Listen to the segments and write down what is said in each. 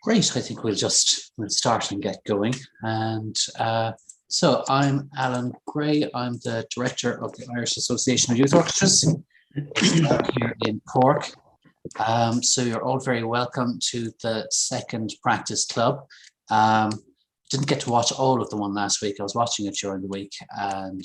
Great. I think we'll start and get going. And so I'm Alan Gray. I'm the director of the Irish Association of Youth Orchestras here in Cork. So you're all very welcome to the second practice club. Didn't get to watch all of the one last week. I was watching it during the week and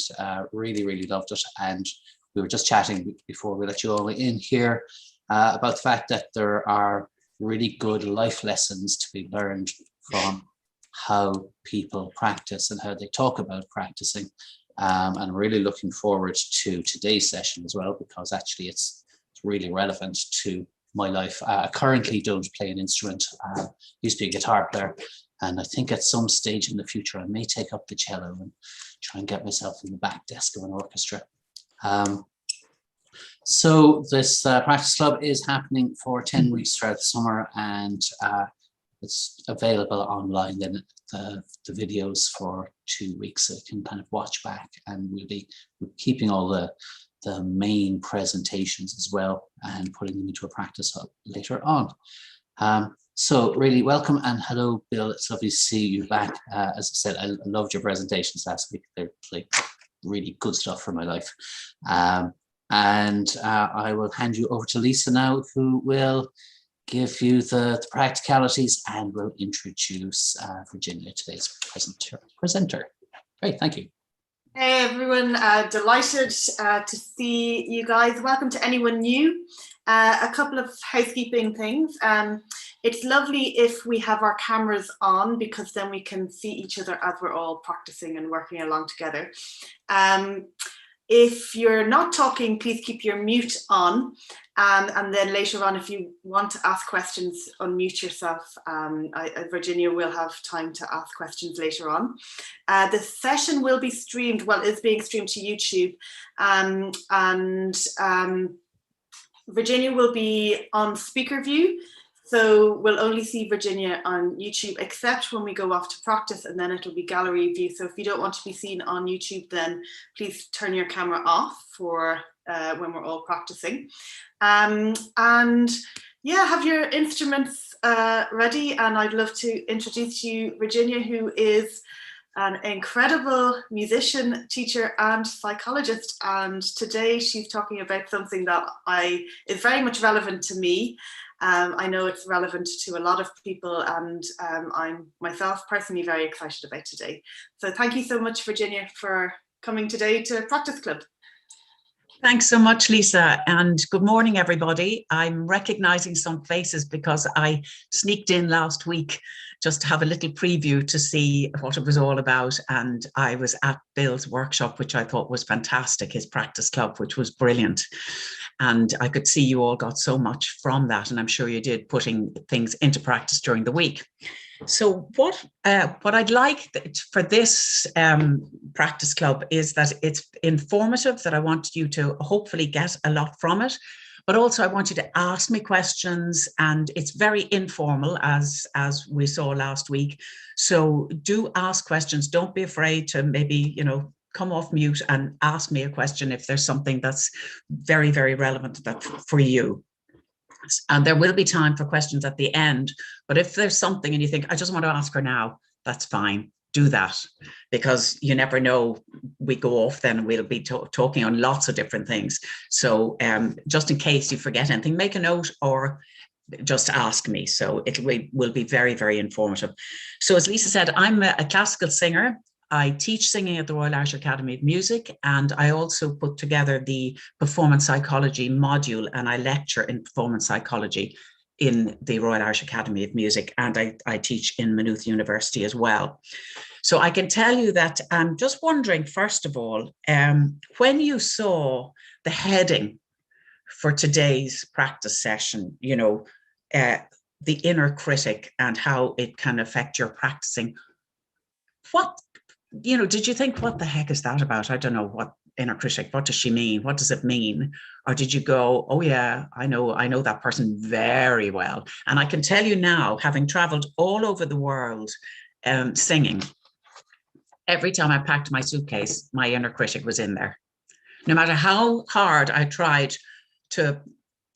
really loved it. And we were just chatting before we let you all in here about the fact that there are really good life lessons to be learned from how people practice and how they talk about practicing. And I'm really looking forward to today's session as well, because actually it's really relevant to my life. I currently don't play an instrument. I used to be a guitar player, and I think at some stage in the future I may take up the cello and try and get myself in the back desk of an orchestra. So this practice club is happening for 10 weeks throughout the summer, and it's available online, then the videos for 2 weeks, so you can kind of watch back, and we'll be keeping all the main presentations as well and putting them into a practice hub later on. So really welcome, and hello Bill, it's lovely to see you back. As I said, I loved your presentations last week. They're like really good stuff for my life. And I will hand you over to Lisa now, who will give you the practicalities and will introduce Virginia, today's presenter. Great, thank you. Hey everyone, delighted to see you guys. Welcome to anyone new. A couple of housekeeping things. It's lovely if we have our cameras on, because then we can see each other as we're all practicing and working along together. If you're not talking, please keep your mute on, and then later on, if you want to ask questions, unmute yourself. Virginia will have time to ask questions later on. The session will be streamed, well, it's being streamed to YouTube, and Virginia will be on speaker view. So we'll only see Virginia on YouTube, except when we go off to practice, and then it'll be gallery view. So if you don't want to be seen on YouTube, then please turn your camera off for when we're all practicing. And yeah, have your instruments ready. And I'd love to introduce you Virginia, who is an incredible musician, teacher, and psychologist. And today she's talking about something that is very much relevant to me. I know it's relevant to a lot of people, and I'm myself personally very excited about today. So thank you so much, Virginia, for coming today to Practice Club. Thanks so much, Lisa, and good morning, everybody. I'm recognizing some faces because I sneaked in last week just to have a little preview to see what it was all about. And I was at Bill's workshop, which I thought was fantastic, his practice club, which was brilliant. And I could see you all got so much from that, and I'm sure you did, putting things into practice during the week. So what I'd like for this practice club is that it's informative, that I want you to hopefully get a lot from it, but also I want you to ask me questions, and it's very informal, as we saw last week. So do ask questions. Don't be afraid to maybe, come off mute and ask me a question if there's something that's very, very relevant for you. And there will be time for questions at the end. But if there's something and you think, I just want to ask her now, that's fine. Do that, because you never know, we go off then and we'll be talking on lots of different things. So just in case you forget anything, make a note or just ask me. So it will be very, very informative. So as Lisa said, I'm a classical singer. I teach singing at the Royal Irish Academy of Music, and I also put together the performance psychology module, and I lecture in performance psychology in the Royal Irish Academy of Music, and I teach in Maynooth University as well. So I can tell you that I'm just wondering, first of all, when you saw the heading for today's practice session, the inner critic and how it can affect your practicing, did you think, what the heck is that about? I don't know, what inner critic, what does she mean? What does it mean? Or did you go, oh yeah, I know that person very well. And I can tell you now, having traveled all over the world singing, every time I packed my suitcase, my inner critic was in there. No matter how hard I tried to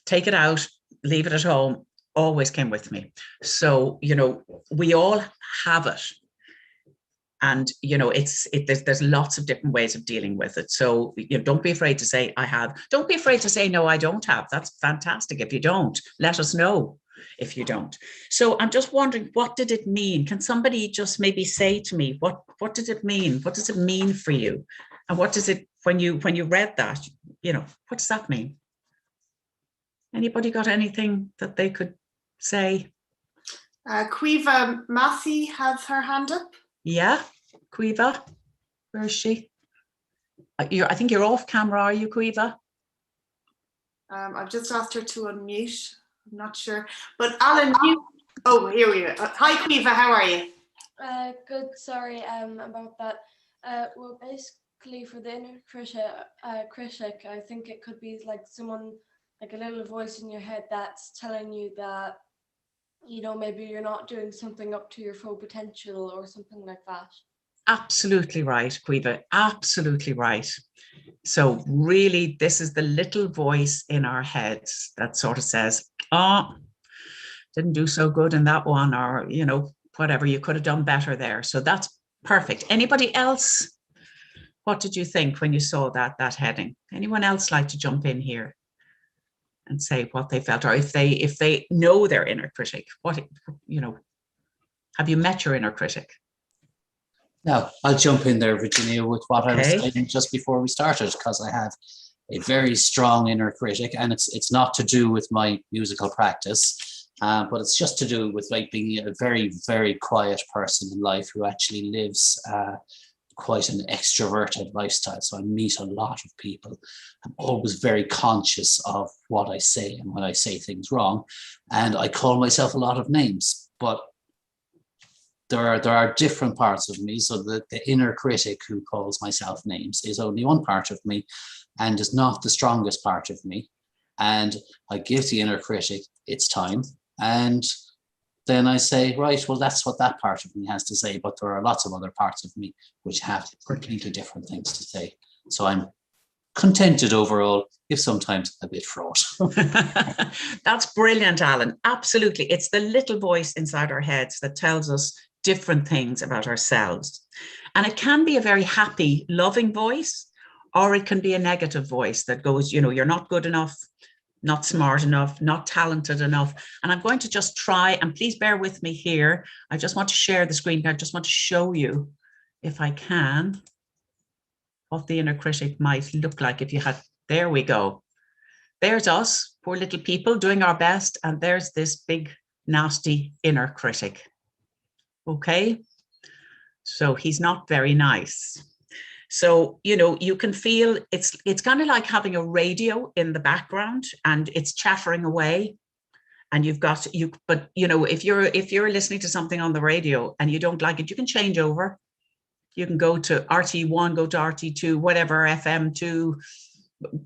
take it out, leave it at home, always came with me. So, you know, we all have it. And, you know, there's lots of different ways of dealing with it. So, you know, don't be afraid to say I have. Don't be afraid to say, no, I don't have. That's fantastic. If you don't, let us know if you don't. So I'm just wondering, what did it mean? Can somebody just maybe say to me, what did it mean? What does it mean for you? And what does it, when you read that, you know, what does that mean? Anybody got anything that they could say? Quiva Massey has her hand up. Yeah, Quiva, where is she? I think you're off camera, are you, Quiva? I've just asked her to unmute. I'm not sure, but Alan, oh, here we are. Hi, Quiva, how are you? Good. Sorry, about that. Well, basically, for the inner critic, I think it could be like someone, like a little voice in your head that's telling you that, you know, maybe you're not doing something up to your full potential or something like that. Absolutely right, Quiva. Absolutely right. So really, this is the little voice in our heads that sort of says, oh, didn't do so good in that one, or, you know, whatever, you could have done better there. So that's perfect. Anybody else? What did you think when you saw that heading? Anyone else like to jump in here and say what they felt, or if they know their inner critic? What, you know, have you met your inner critic? Now, I'll jump in there, Virginia, with what I was Okay. saying just before we started, because I have a very strong inner critic, and it's not to do with my musical practice, but it's just to do with like being a very, very quiet person in life who actually lives quite an extroverted lifestyle. So I meet a lot of people. I'm always very conscious of what I say and when I say things wrong, and I call myself a lot of names, but there are different parts of me. So the inner critic who calls myself names is only one part of me and is not the strongest part of me. And I give the inner critic its time, and then I say, right, well, that's what that part of me has to say, but there are lots of other parts of me which have completely different things to say. So I'm contented overall, if sometimes a bit fraught. That's brilliant, Alan. Absolutely. It's the little voice inside our heads that tells us different things about ourselves. And it can be a very happy, loving voice, or it can be a negative voice that goes, you know, you're not good enough, not smart enough, not talented enough. And I'm going to just try, and please bear with me here. I just want to share the screen. I just want to show you, if I can, what the inner critic might look like if you had, there we go. There's us, poor little people doing our best. And there's this big, nasty inner critic. Okay. So he's not very nice. So, you know, you can feel it's kind of like having a radio in the background and it's chattering away. And you've got but you know, if you're listening to something on the radio and you don't like it, you can change over. You can go to RT1, go to RT2, whatever, FM2,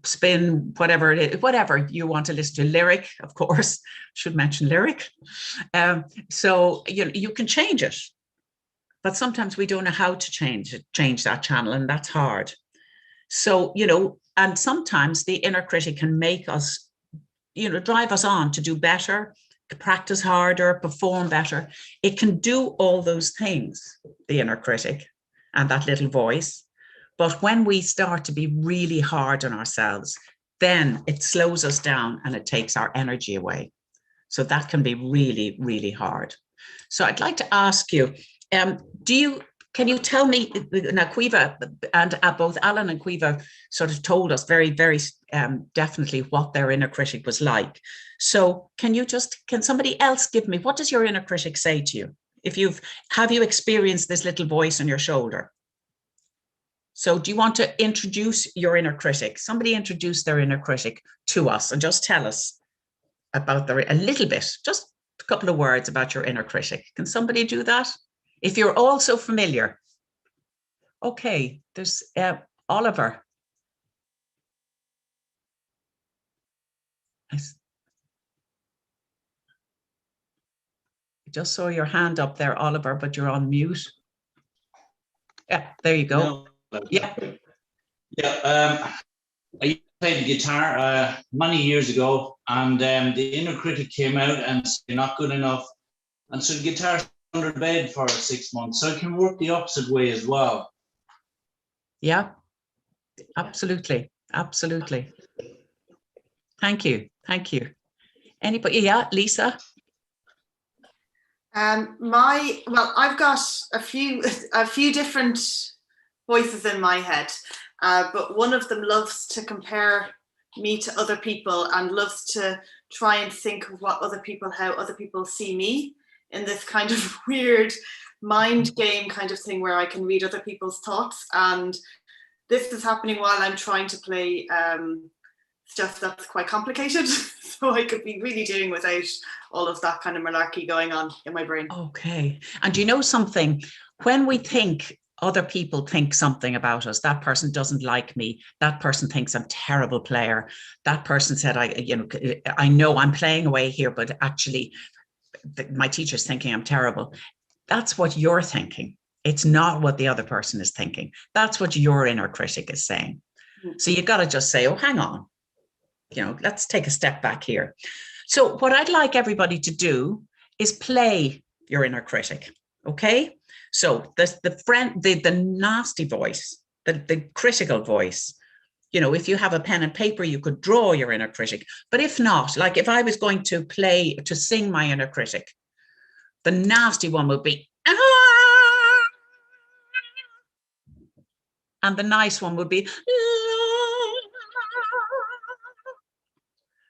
spin, whatever it is, whatever you want to listen to. Lyric, of course, should mention Lyric. So you can change it, but sometimes we don't know how to change that channel, and that's hard. So, you know, and sometimes the inner critic can make us, you know, drive us on to do better, practice harder, perform better. It can do all those things, the inner critic and that little voice. But when we start to be really hard on ourselves, then it slows us down and it takes our energy away. So that can be really, really hard. So I'd like to ask you, can you tell me, now Quiva and both Alan and Quiva sort of told us very, very definitely what their inner critic was like. So can somebody else give me, what does your inner critic say to you? Have you experienced this little voice on your shoulder? So do you want to introduce your inner critic? Somebody introduce their inner critic to us and just tell us about a little bit, just a couple of words about your inner critic. Can somebody do that? If you're all so familiar. Okay, there's Oliver. I just saw your hand up there, Oliver, but you're on mute. Yeah, there you go. No. Yeah. Yeah. played the guitar many years ago, and the inner critic came out and said, "You're not good enough." And so the guitar under the bed for 6 months. So it can work the opposite way as well. Yeah, absolutely. Absolutely. Thank you. Thank you. Anybody? Yeah, Lisa? Well, I've got a few different voices in my head, but one of them loves to compare me to other people and loves to try and think of how other people see me in this kind of weird mind game kind of thing where I can read other people's thoughts. And this is happening while I'm trying to play stuff that's quite complicated. So I could be really doing without all of that kind of malarkey going on in my brain. Okay. And you know something? When we think other people think something about us, that person doesn't like me, that person thinks I'm a terrible player, that person said, I know I'm playing away here, but actually my teacher's thinking I'm terrible. That's what you're thinking. It's not what the other person is thinking. That's what your inner critic is saying. So you got to just say, oh, hang on. Let's take a step back here. So what I'd like everybody to do is play your inner critic. Okay. So the nasty voice, the critical voice, if you have a pen and paper, you could draw your inner critic. But if not, like if I was going to sing my inner critic, the nasty one would be, ah! And the nice one would be,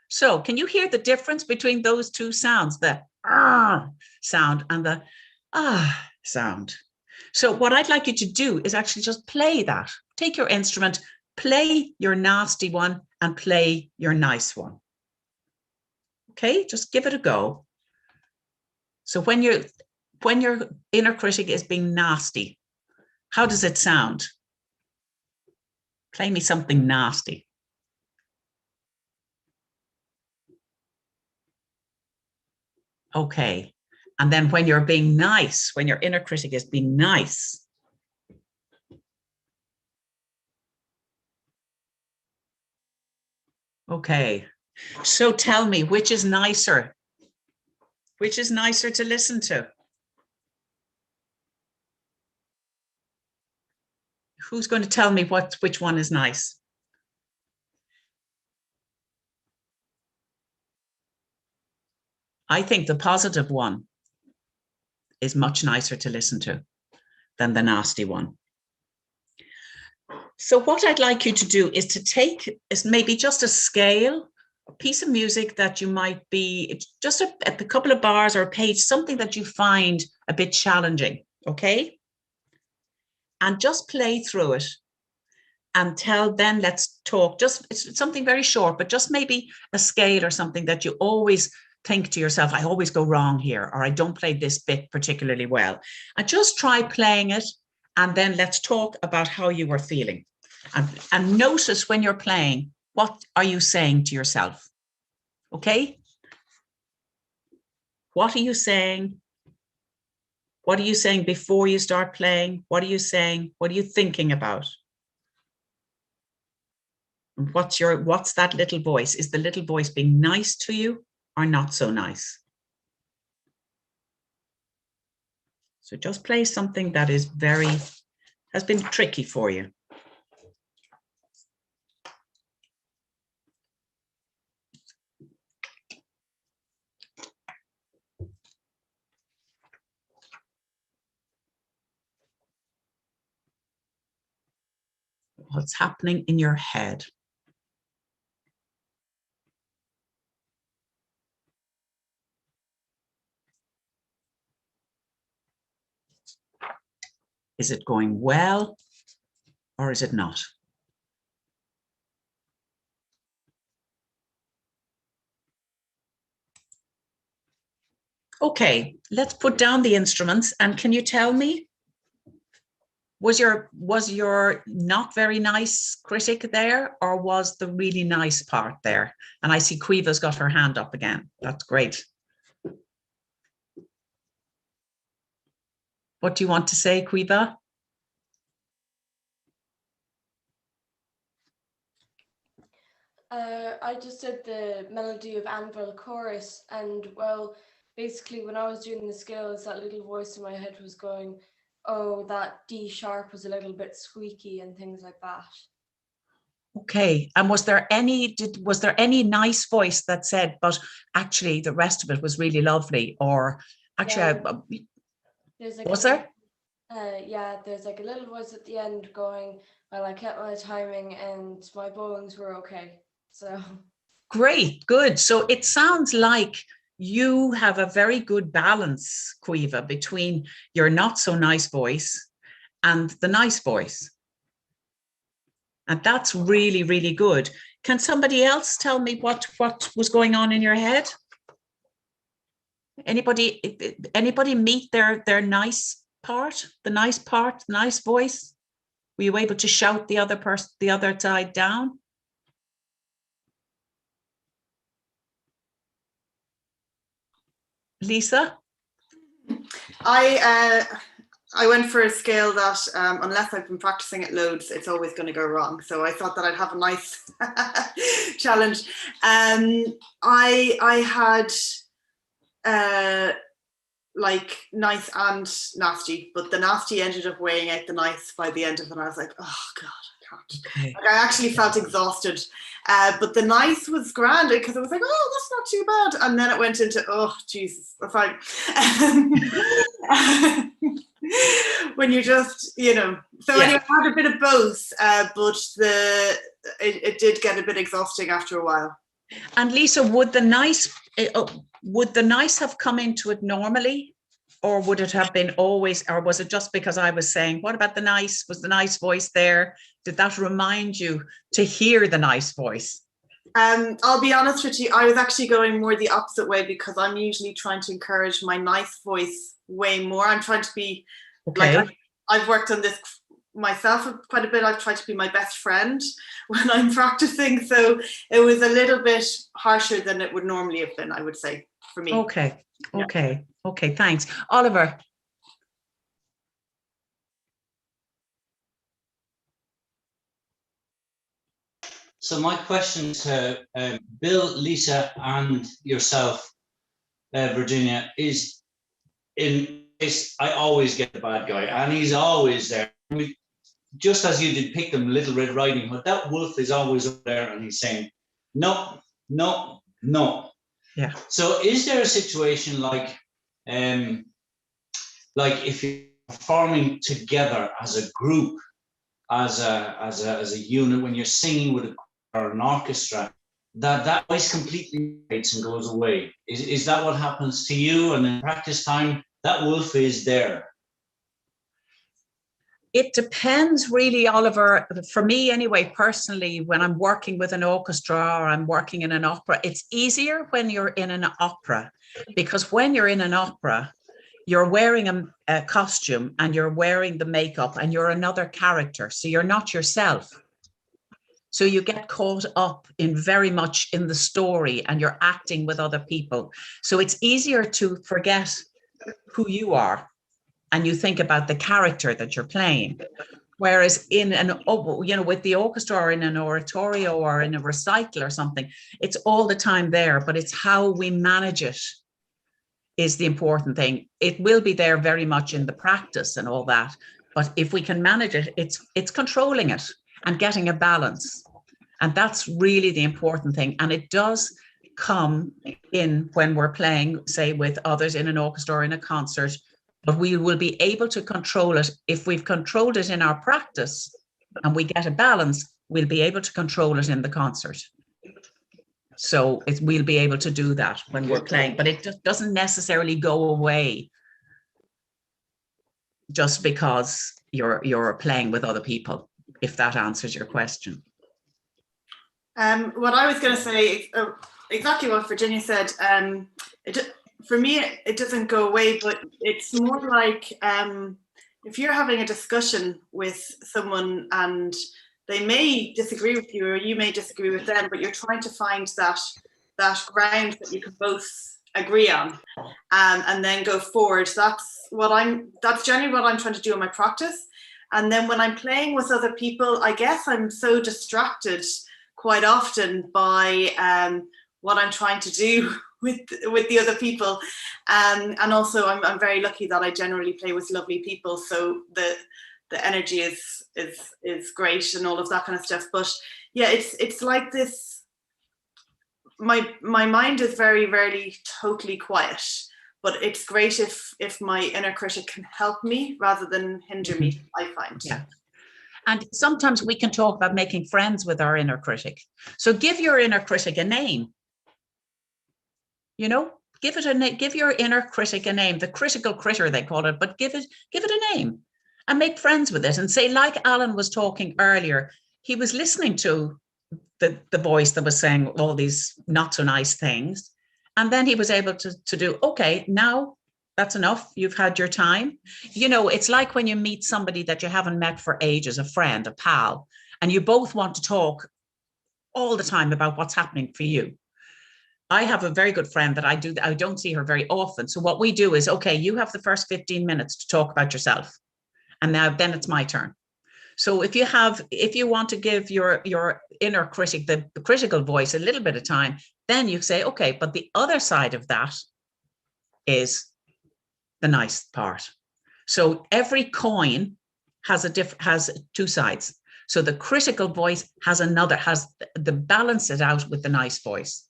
so can you hear the difference between those two sounds, the sound and the sound? So what I'd like you to do is actually just play that. Take your instrument, play your nasty one and play your nice one. Okay, just give it a go. So when your inner critic is being nasty, how does it sound? Play me something nasty. Okay. And then when you're being nice, when your inner critic is being nice, okay. So tell me, which is nicer? Which is nicer to listen to? Who's going to tell me which one is nice? I think the positive one is much nicer to listen to than the nasty one. So what I'd like you to do is to take maybe just a scale, a piece of music that you might be, just a couple of bars or a page, something that you find a bit challenging, okay? And just play through it then let's talk. It's something very short, but just maybe a scale or something that you always think to yourself, I always go wrong here, or I don't play this bit particularly well. And just try playing it, and then let's talk about how you were feeling. And notice when you're playing, what are you saying to yourself? Okay? What are you saying? What are you saying before you start playing? What are you saying? What are you thinking about? And what's that little voice? Is the little voice being nice to you or not so nice? So just play something that has been tricky for you. What's happening in your head? Is it going well or is it not? Okay, let's put down the instruments, and can you tell me, was your not very nice critic there, or was the really nice part there? And I see Quiva's got her hand up again. That's great. What do you want to say, Quiva? I just did the Melody of Anvil chorus, and well, basically when I was doing the scales, that little voice in my head was going, oh, that D sharp was a little bit squeaky and things like that. Okay. And was there any nice voice that said, but actually the rest of it was really lovely? Or actually, There's like was there? Yeah, there's like a little voice at the end going, well, I kept my timing and my bowings were okay. So Great, good. So it sounds like you have a very good balance, Caoimhe, between your not so nice voice and the nice voice. And that's really, really good. Can somebody else tell me what was going on in your head? Anybody meet their nice part, the nice voice? Were you able to shout the other side down? Lisa? I went for a scale that, unless I've been practicing it loads, it's always going to go wrong. So I thought that I'd have a nice challenge. I had like nice and nasty, but the nasty ended up weighing out the nice by the end of it. And I was like, oh God, I can't. Okay. Like, I actually felt exhausted. But the nice was grand because I was like, oh, that's not too bad. And then it went into, oh, Jesus, fine. When you just, you know, so anyway, I had a bit of both, but it did get a bit exhausting after a while. And Lisa, would the nice have come into it normally, or would it have been always, or was it just because I was saying, what about the nice? Was the nice voice there? Did that remind you to hear the nice voice? I'll be honest with you, I was actually going more the opposite way because I'm usually trying to encourage my nice voice way more. I'm trying to be, like, I've worked on this myself quite a bit. I've tried to be my best friend when I'm practicing. So it was a little bit harsher than it would normally have been, I would say, for me. Okay, okay, okay, thanks. Oliver. So my question to Bill, Lisa, and yourself, Virginia, is in case I always get the bad guy, and he's always there. Just as you did pick them, Little Red Riding Hood, that wolf is always up there, and he's saying, no, no, no. Yeah. So is there a situation like if you're performing together as a group, as a unit, when you're singing with an orchestra, that voice completely fades and goes away? Is that what happens to you? And in practice time, that wolf is there? It depends really, Oliver. For me anyway, personally, when I'm working with an orchestra or I'm working in an opera, it's easier when you're in an opera, because when you're in an opera, you're wearing a costume and you're wearing the makeup and you're another character. So you're not yourself. So you get caught up in very much in the story and you're acting with other people. So it's easier to forget who you are and you think about the character that you're playing. Whereas in with the orchestra or in an oratorio or in a recital or something, it's all the time there, but it's how we manage it is the important thing. It will be there very much in the practice and all that, but if we can manage it, it's controlling it and getting a balance. And that's really the important thing. And it does come in when we're playing, say, with others in an orchestra or in a concert, but we will be able to control it. If we've controlled it in our practice and we get a balance, we'll be able to control it in the concert. So we'll be able to do that when we're playing, but it just doesn't necessarily go away just because you're playing with other people, if that answers your question. What I was going to say, exactly what Virginia said. For me, it doesn't go away, but it's more like if you're having a discussion with someone and they may disagree with you or you may disagree with them, but you're trying to find that ground that you can both agree on and then go forward. That's generally what I'm trying to do in my practice. And then when I'm playing with other people, I guess I'm so distracted quite often by what I'm trying to do with the other people, and also I'm very lucky that I generally play with lovely people, so the energy is great and all of that kind of stuff. But yeah, it's like this. My mind is very rarely totally quiet, but it's great if my inner critic can help me rather than hinder me, I find. Yeah. And sometimes we can talk about making friends with our inner critic. So give your inner critic a name. You know, give your inner critic a name, the critical critter they call it, but give it a name and make friends with it, and say, like Alan was talking earlier, he was listening to the voice that was saying all these not so nice things. And then he was able to do, okay, now that's enough. You've had your time. You know, it's like when you meet somebody that you haven't met for ages, a friend, a pal, and you both want to talk all the time about what's happening for you. I have a very good friend that I don't see her very often. So what we do is, okay, you have the first 15 minutes to talk about yourself. And then it's my turn. So if you want to give your inner critic, the critical voice, a little bit of time, then you say, okay, but the other side of that is the nice part. So every coin has two sides. So the critical voice has the balance it out with the nice voice.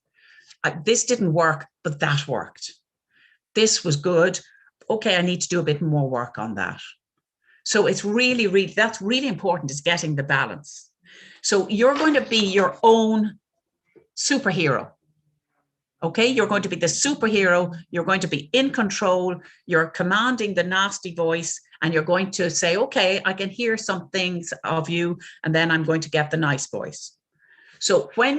This didn't work, but that worked. This was good. Okay, I need to do a bit more work on that. So it's really, that's really important, is getting the balance. So you're going to be your own superhero. Okay, you're going to be the superhero. You're going to be in control. You're commanding the nasty voice, and you're going to say, okay, I can hear some things of you, and then I'm going to get the nice voice. So when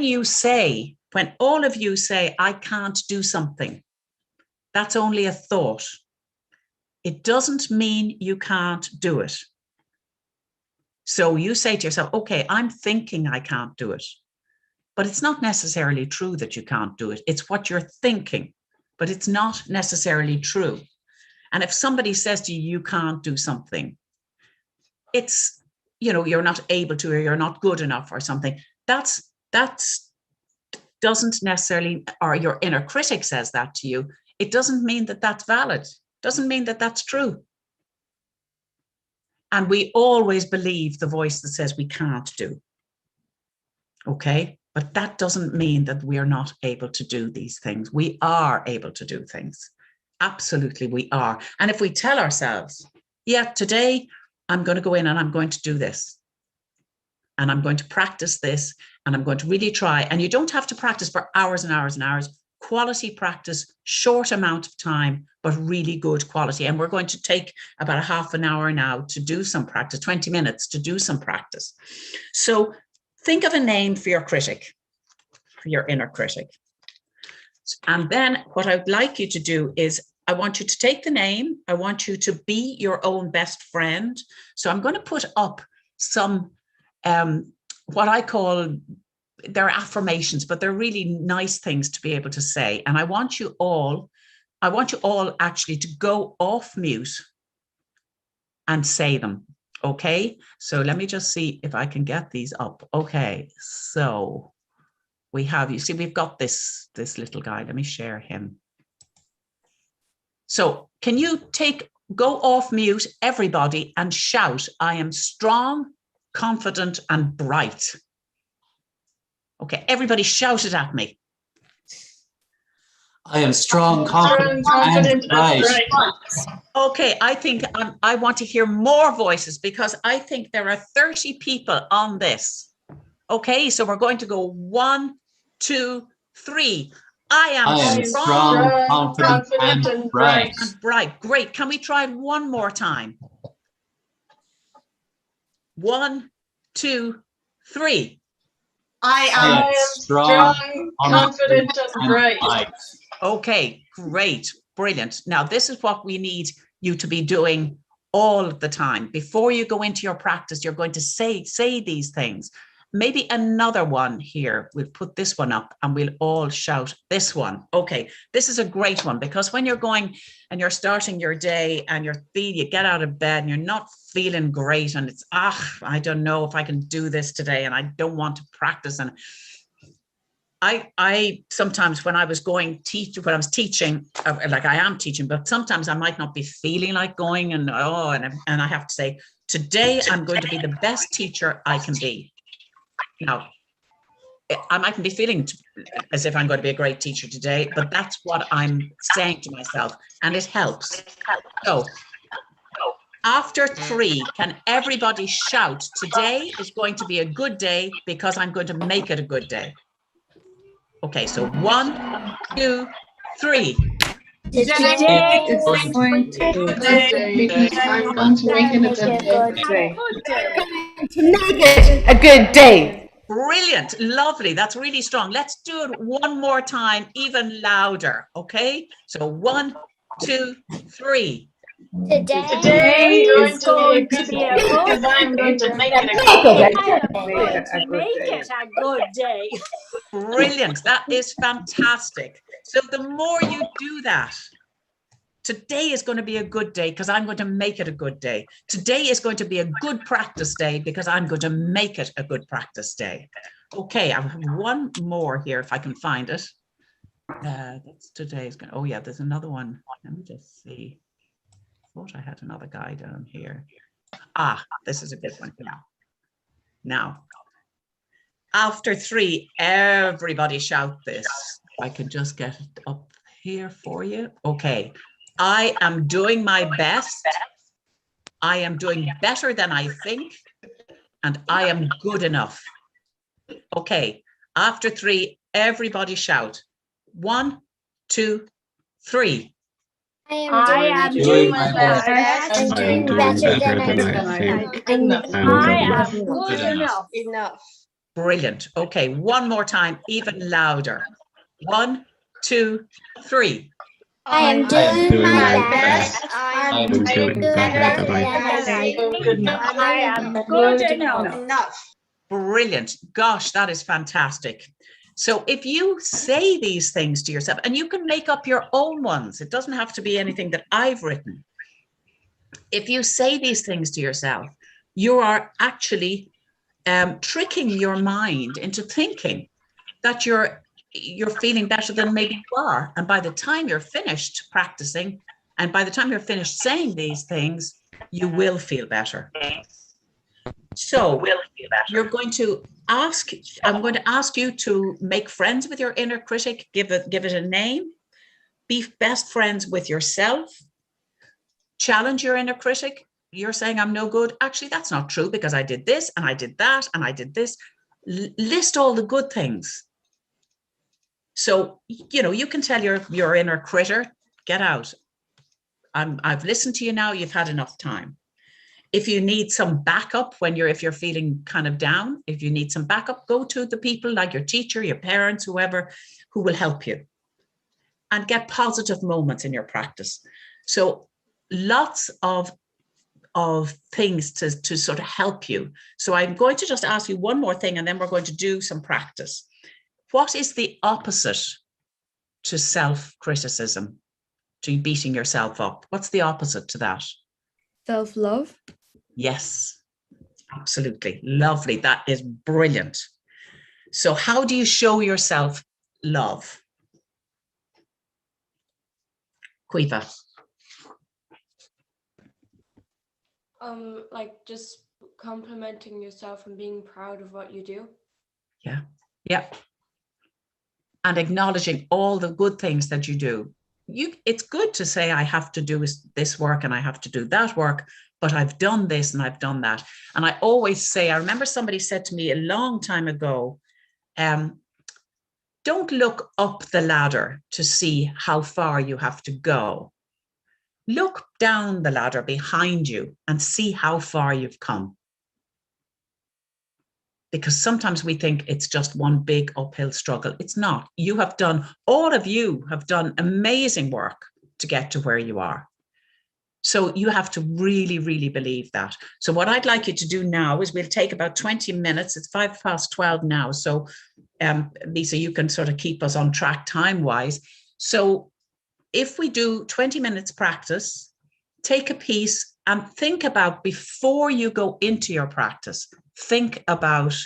all of you say, I can't do something, that's only a thought. It doesn't mean you can't do it. So you say to yourself, okay, I'm thinking I can't do it, but it's not necessarily true that you can't do it. It's what you're thinking, but it's not necessarily true. And if somebody says to you, you can't do something, it's, you're not able to, or you're not good enough or something. That's doesn't necessarily, or your inner critic says that to you, it doesn't mean that that's valid. Doesn't mean that that's true. And we always believe the voice that says we can't do. Okay, but that doesn't mean that we are not able to do these things. We are able to do things. Absolutely, we are. And if we tell ourselves, yeah, today I'm going to go in and I'm going to do this, and I'm going to practice this, and I'm going to really try. And you don't have to practice for hours and hours and hours. Quality practice, short amount of time, but really good quality. And we're going to take about a half an hour now to do some practice, 20 minutes to do some practice. So think of a name for your critic, for your inner critic. And then what I'd like you to do is, I want you to take the name. I want you to be your own best friend. So I'm going to put up some, what I call, they're affirmations, but they're really nice things to be able to say. And I want you all actually to go off mute and say them. Okay, so let me just see if I can get these up. Okay, so we have, you see, we've got this little guy. Let me share him. So can you go off mute, everybody, and shout, I am strong, confident, and bright. Okay, everybody shout it at me. I am strong, confident, and bright. Okay, I think I want to hear more voices, because I think there are 30 people on this. Okay, so we're going to go 1, 2, 3. I am strong, confident, and bright. And bright. Great. Can we try it one more time? 1, 2, 3. I am strong, confident, and bright. Okay, great. Brilliant. Now, this is what we need you to be doing all the time. Before you go into your practice, you're going to say these things. maybe another one here. We'll put this one up and we'll all shout this one. Okay, this is a great one, because when you're going and you're starting your day and you get out of bed and you're not feeling great and it's, I don't know if I can do this today and I don't want to practice. And I sometimes when I was teaching, like I am teaching, but sometimes I might not be feeling like going, and I have to say, today I'm going to be the best teacher I can be. Now, I mightn't be feeling as if I'm going to be a great teacher today, but that's what I'm saying to myself, and it helps. So after 3, can everybody shout, today is going to be a good day because I'm going to make it a good day? Okay, so 1, 2, 3. Today is going to be a good day because I'm going to make it a good day. To make it a good day. Brilliant, lovely. That's really strong. Let's do it one more time, even louder. Okay, so 1, 2, 3. Today is going to be a good day because I'm going to make it a good day. Brilliant. That is fantastic. So the more you do that, today is going to be a good day because I'm going to make it a good day. Today is going to be a good practice day because I'm going to make it a good practice day. Okay, I have one more here if I can find it. That's today's going. Oh yeah, there's another one. Let me just see. I thought I had another guy down here. This is a good one. Now, after 3, everybody shout this. I can just get it up here for you. Okay. I am doing my best. I am doing better than I think. And I am good enough. Okay. After 3, everybody shout. 1, 2, 3. I am doing my best. I'm doing better than I think. And I am good enough. Brilliant. Okay, one more time, even louder. 1, 2, 3. I am doing my best. I'm doing better than I think. I am good enough. Brilliant. Gosh, that is fantastic. So if you say these things to yourself, and you can make up your own ones, it doesn't have to be anything that I've written. If you say these things to yourself, you are actually tricking your mind into thinking that you're feeling better than maybe you are. And by the time you're finished practicing, and by the time you're finished saying these things, you will feel better. So you're going to I'm going to ask you to make friends with your inner critic, give it a name, be best friends with yourself, challenge your inner critic. You're saying I'm no good. Actually, that's not true because I did this and I did that and I did this. List all the good things. So, you can tell your inner critter, get out. I've listened to you now. You've had enough time. If you need some backup if you're feeling kind of down, if you need some backup, go to the people like your teacher, your parents, whoever, who will help you and get positive moments in your practice. So lots of things to sort of help you. So I'm going to just ask you one more thing and then we're going to do some practice. What is the opposite to self-criticism, to beating yourself up? What's the opposite to that? Self-love. Yes, absolutely. Lovely. That is brilliant. So how do you show yourself love? Quiva. Like just complimenting yourself and being proud of what you do. Yeah. And acknowledging all the good things that you do. It's good to say, I have to do this work and I have to do that work, but I've done this and I've done that. And I always say, I remember somebody said to me a long time ago, don't look up the ladder to see how far you have to go. Look down the ladder behind you and see how far you've come. Because sometimes we think it's just one big uphill struggle. It's not. All of you have done amazing work to get to where you are. So you have to really, really believe that. So what I'd like you to do now is we'll take about 20 minutes. It's 12:05 now. So Lisa, you can sort of keep us on track time-wise. So if we do 20 minutes practice, take a piece and think about, before you go into your practice, think about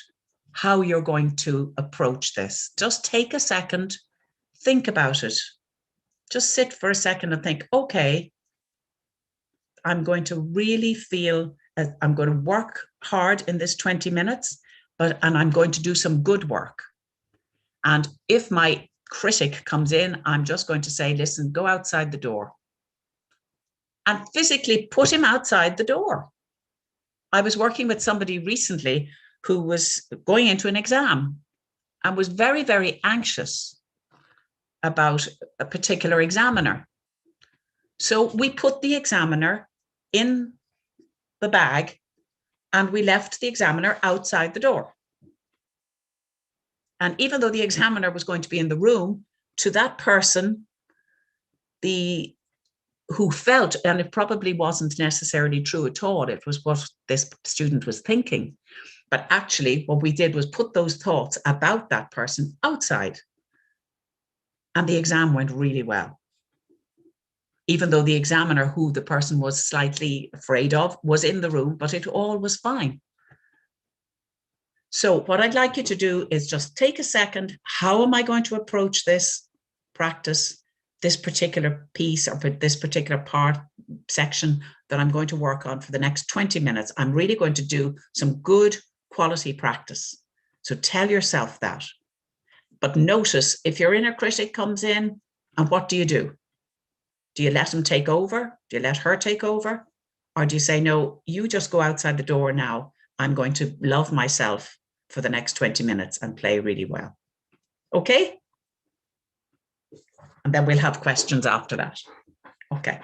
how you're going to approach this. Just take a second, think about it. Just sit for a second and think, okay, I'm going to really feel, I'm going to work hard in this 20 minutes, and I'm going to do some good work. And if my critic comes in, I'm just going to say, listen, go outside the door. And physically put him outside the door. I was working with somebody recently who was going into an exam and was very, very anxious about a particular examiner. So we put the examiner in the bag and we left the examiner outside the door. And even though the examiner was going to be in the room, to that person, who felt, and it probably wasn't necessarily true at all, it was what this student was thinking. But actually, what we did was put those thoughts about that person outside. And the exam went really well. Even though the examiner, who the person was slightly afraid of, was in the room, but it all was fine. So what I'd like you to do is just take a second. How am I going to approach this practice, this particular piece or this particular section that I'm going to work on for the next 20 minutes? I'm really going to do some good quality practice. So tell yourself that. But notice, if your inner critic comes in, and what do? Do you let him take over? Do you let her take over? Or do you say, no, you just go outside the door now. I'm going to love myself for the next 20 minutes and play really well. Okay? And then we'll have questions after that. Okay.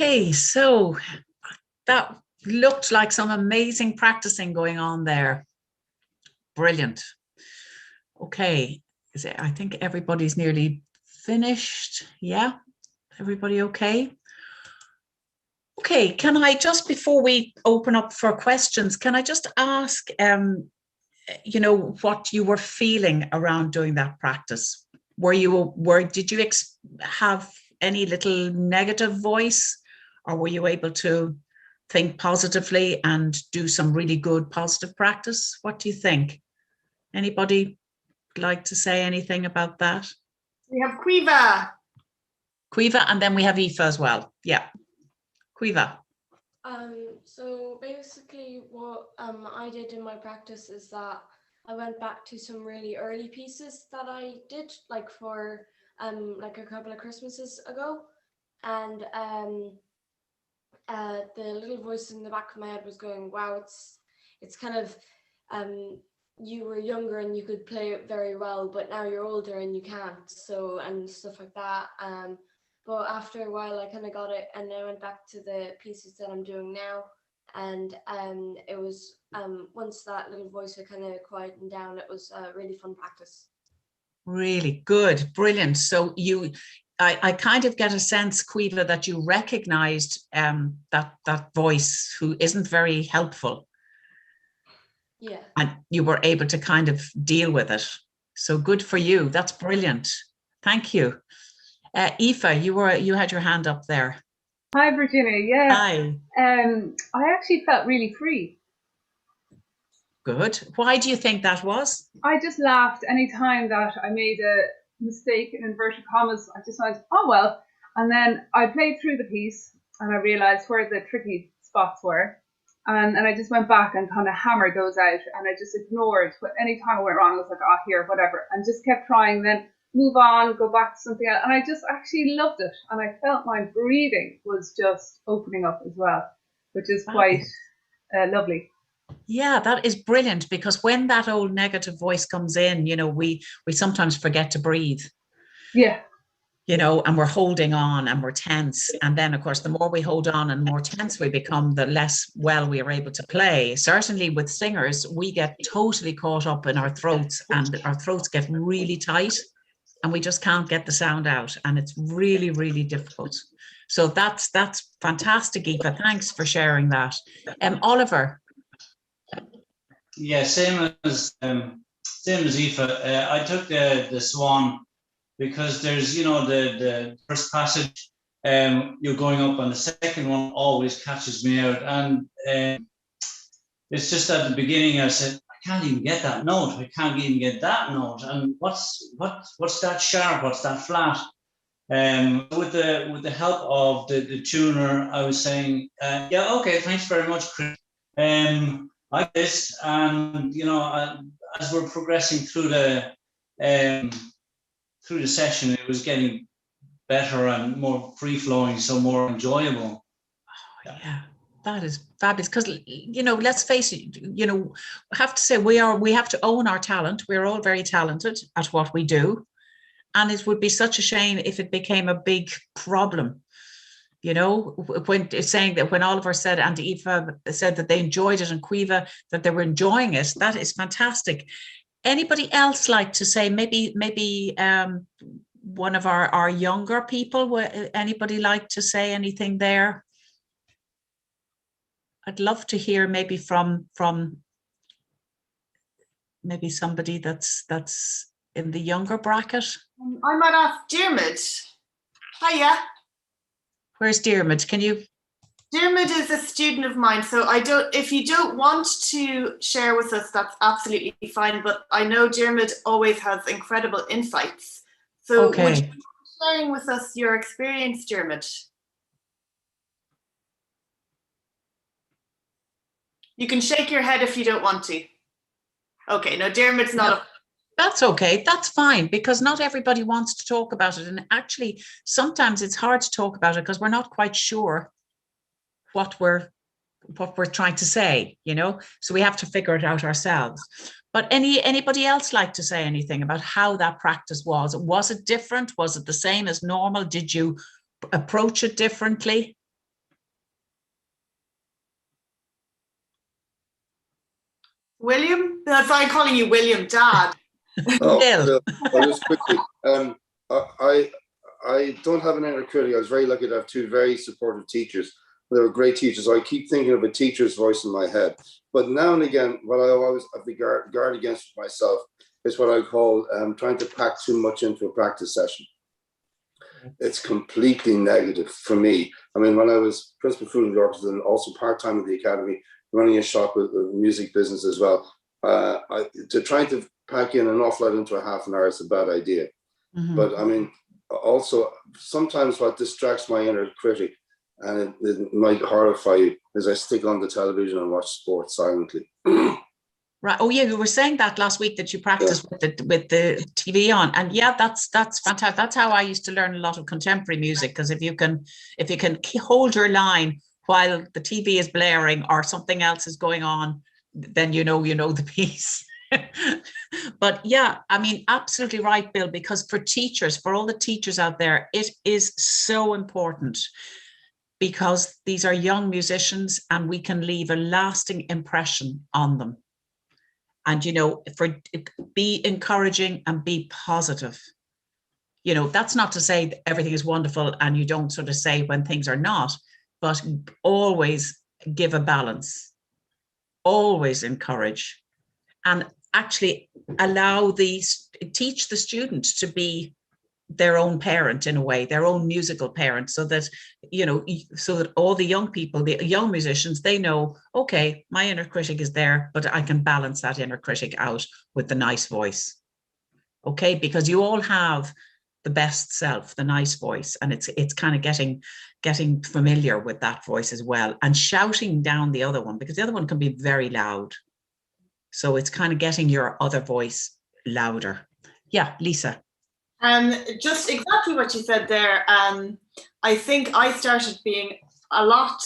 Okay, so that looked like some amazing practicing going on there. Brilliant. Okay, I think everybody's nearly finished. Yeah, everybody okay? Okay, can I just, before we open up for questions, can I just ask, what you were feeling around doing that practice? Did you have any little negative voice, or were you able to think positively and do some really good positive practice? What do you think? Anybody like to say anything about that? We have Quiva. Quiva, and then we have Aoife as well. Yeah. Quiva. So basically what I did in my practice is that I went back to some really early pieces that I did, like for like a couple of Christmases ago, and the little voice in the back of my head was going, wow, it's kind of you were younger and you could play it very well, but now you're older and you can't, so, and stuff like that. But after a while I kind of got it, and I went back to the pieces that I'm doing now, and it was once that little voice had kind of quietened down, it was a really fun practice. Really good, brilliant. So I kind of get a sense, Quiva, that you recognized that voice who isn't very helpful. Yeah. And you were able to kind of deal with it. So good for you. That's brilliant. Thank you. Aoife, you had your hand up there. Hi, Virginia. Yeah. Hi. I actually felt really free. Good. Why do you think that was? I just laughed any time that I made a mistake in inverted commas. I just went, oh well. And then I played through the piece and I realized where the tricky spots were. And I just went back and kind of hammered those out, and I just ignored. But any time I went wrong, I was like, oh, here, whatever. And just kept trying, then move on, go back to something else. And I just actually loved it. And I felt my breathing was just opening up as well, which is quite lovely. Yeah, that is brilliant, because when that old negative voice comes in, we sometimes forget to breathe. Yeah. And we're holding on and we're tense. And then, of course, the more we hold on and more tense we become, the less well we are able to play. Certainly with singers, we get totally caught up in our throats, and our throats get really tight and we just can't get the sound out. And it's really, really difficult. So that's fantastic, Aoife. Thanks for sharing that. Oliver. Yeah, same as Aoife. I took the Swan, because there's, the first passage, you're going up, and the second one always catches me out. And it's just at the beginning I said, I can't even get that note. I can't even get that note. And what's that sharp? What's that flat? With the help of the tuner, I was saying, yeah, okay, thanks very much, Chris. I this, and as we're progressing through the session, it was getting better and more free-flowing, so more enjoyable. Oh, yeah, that is fabulous, because let's face it, I have to say we have to own our talent. We're all very talented at what we do, and it would be such a shame if it became a big problem. When it's saying that, when Oliver said and Aoife said that they enjoyed it, and Quiva that they were enjoying it, that is fantastic. Anybody else like to say, maybe one of our younger people, anybody like to say anything there? I'd love to hear maybe from maybe somebody that's in the younger bracket. I might ask Dermot. Hiya. Where's Dermot? Can you? Dermot is a student of mine, so if you don't want to share with us, that's absolutely fine. But I know Dermot always has incredible insights. So okay. Would you mind sharing with us your experience, Dermot? You can shake your head if you don't want to. Okay, no, Dermot's not. No, that's okay. That's fine, because not everybody wants to talk about it. And actually, sometimes it's hard to talk about it because we're not quite sure what we're trying to say, so we have to figure it out ourselves. But anybody else like to say anything about how that practice was? Was it different? Was it the same as normal? Did you approach it differently? William? That's why I'm calling you William, Dad. Oh, Bill. I'll just quickly. I don't have an inner critic. I was very lucky to have two very supportive teachers. They were great teachers. I keep thinking of a teacher's voice in my head. But now and again, what I always have to guard against myself is what I call trying to pack too much into a practice session. It's completely negative for me. I mean, when I was principal food and orchestra and also part-time at the academy, running a shop with the music business as well, to try to pack in an awful lot into a half an hour is a bad idea. Mhm. But I mean, also sometimes what distracts my inner critic, and it might horrify you, is I stick on the television and watch sports silently. Right. Oh yeah, you were saying that last week that you practiced with the TV on, and yeah, that's fantastic. That's how I used to learn a lot of contemporary music, because if you can hold your line while the TV is blaring or something else is going on, then you know the piece. But yeah, I mean, absolutely right, Bill, because for teachers, for all the teachers out there, it is so important, because these are young musicians and we can leave a lasting impression on them. And, be encouraging and be positive. That's not to say that everything is wonderful and you don't sort of say when things are not, but always give a balance, always encourage, and actually teach the student to be their own parent in a way, their own musical parent, so that all the young people, the young musicians, they know, okay, my inner critic is there, but I can balance that inner critic out with the nice voice. Okay, because you all have the best self, the nice voice, and it's kind of getting familiar with that voice as well, and shouting down the other one, because the other one can be very loud. So it's kind of getting your other voice louder. Yeah, Lisa. Just exactly what you said there. I think I started being a lot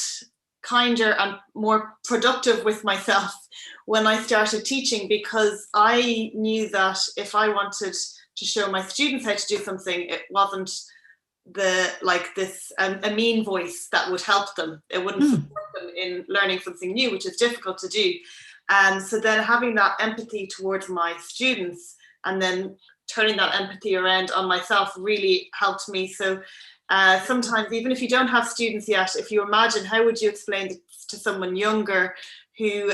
kinder and more productive with myself when I started teaching, because I knew that if I wanted to show my students how to do something, it wasn't a mean voice that would help them. It wouldn't support them in learning something new, which is difficult to do. And so then having that empathy towards my students and then turning that empathy around on myself really helped me. So sometimes, even if you don't have students yet, if you imagine how would you explain to someone younger who